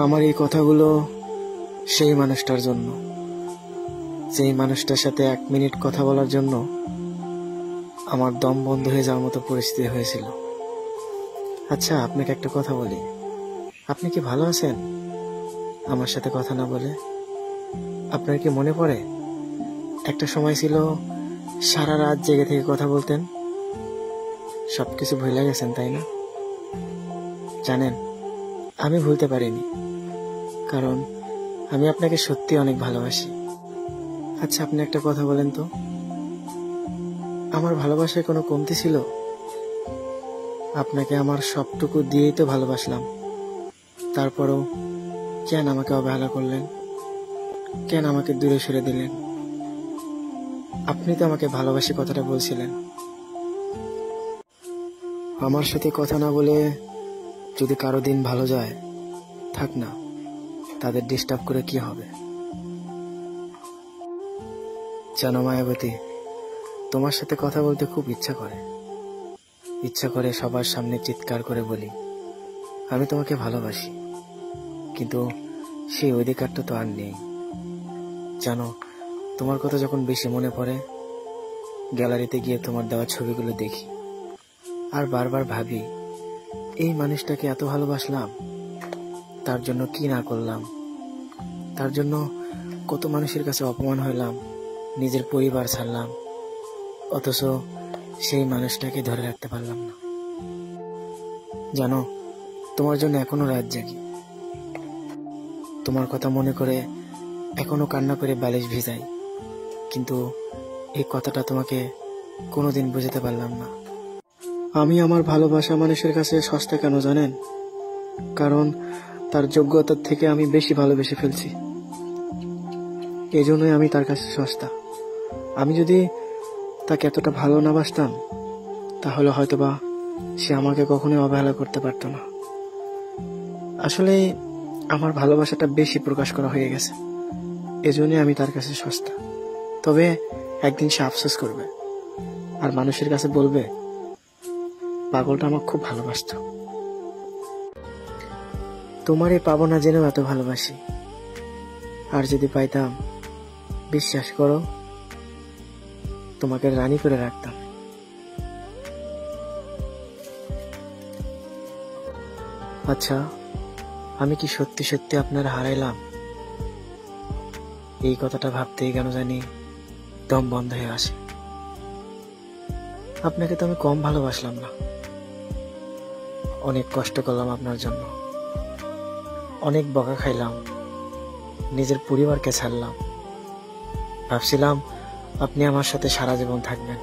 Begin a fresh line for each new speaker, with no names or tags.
আমার এই কথাগুলো সেই মানুষটার জন্য, যেই মানুষটার সাথে 1 মিনিট কথা বলার জন্য আমার দম বন্ধ হয়ে যাওয়ার মতো পরিস্থিতি হয়েছিল। আচ্ছা, আপনাকে একটা কথা বলি, আপনি কি ভালো আছেন? আমার সাথে কথা না বলে আপনার কি মনে পড়ে একটা সময় ছিল সারা রাত জেগে থেকে কথা বলতেন? সবকিছু ভুলে গেছেন, তাই না? জানেন, আমি ভুলতে পারিনি, কারণ আমি আপনাকে সত্যি অনেক ভালোবাসি। আচ্ছা, আপনি একটা কথা বলেন তো, আমার ভালোবাসায় কোনো কমতি ছিল? আপনাকে আমার সবটুকু দিয়েই তো ভালোবাসলাম, তারপরও কেন আমাকে অবহেলা করলেন? কেন আমাকে দূরে সরে দিলেন? আপনি তো আমাকে ভালোবাসি কথাটা বলছিলেন। আমার সাথে কথা না বলে যদি কারো দিন ভালো যায়, থাক না, তাদের ডিস্টার্ব করে কি হবে? জানো মায়াবতী, তোমার সাথে কথা বলতে খুব ইচ্ছা করে সবার সামনে চিৎকার করে বলি আমি তোমাকে ভালোবাসি, কিন্তু সেই অধিকারটা তো আর নেই। জানো, তোমার কথা যখন বেশি মনে পড়ে, গ্যালারিতে গিয়ে তোমার দেওয়া ছবিগুলো দেখি আর বারবার ভাবি এই মানুষটাকে এত ভালোবাসলাম, তার জন্য কি না করলাম, তার জন্য কত মানুষের কাছে অপমান হইলাম, নিজের পরিবার ছাড়লাম, অথচ সেই মানুষটাকে ধরে রাখতে পারলাম না। জানো, তোমার জন্য এখনো রাত জাগি, তোমার কথা মনে করে এখনো কান্না করে বালিশ ভিজাই, কিন্তু এই কথাটা তোমাকে কোনোদিন বোঝাতে পারলাম না। আমি আমার ভালোবাসা মানুষের কাছে সস্তা কেন জানেন? কারণ তার যোগ্যতার থেকে আমি বেশি ভালোবেসে ফেলছি, এই জন্যই আমি তার কাছে সস্তা। আমি যদি তাকে এতটা ভালো না বাসতাম, তাহলে হয়তোবা সে আমাকে কখনোই অবহেলা করতে পারতো না। আসলে আমার ভালোবাসাটা বেশি প্রকাশ করা হয়ে গেছে, এজন্যই আমি তার কাছে সস্তা। তবে একদিন সে আফসোস করবে আর মানুষের কাছে বলবে পাগলটা আমাকে খুব ভালোবাসত। তোমারই পাবো না জেনেও এত ভালোবাসি, আর যদি পাইতাম, বিশ্বাস করো, তোমাকে রানী করে রাখতাম। আচ্ছা, আমি কি সত্যি সত্যি আপনার হারাইলাম? এই কথাটা ভাবতেই কেন জানি দম বন্ধ হয়ে আসে। আপনাকে তো আমি কম ভালোবাসলাম না, অনেক কষ্ট করলাম আপনার জন্য, অনেক বকা খাইলাম, নিজের পরিবারকে ছাড়লাম, ভাবছিলাম আপনি আমার সাথে সারা জীবন থাকবেন।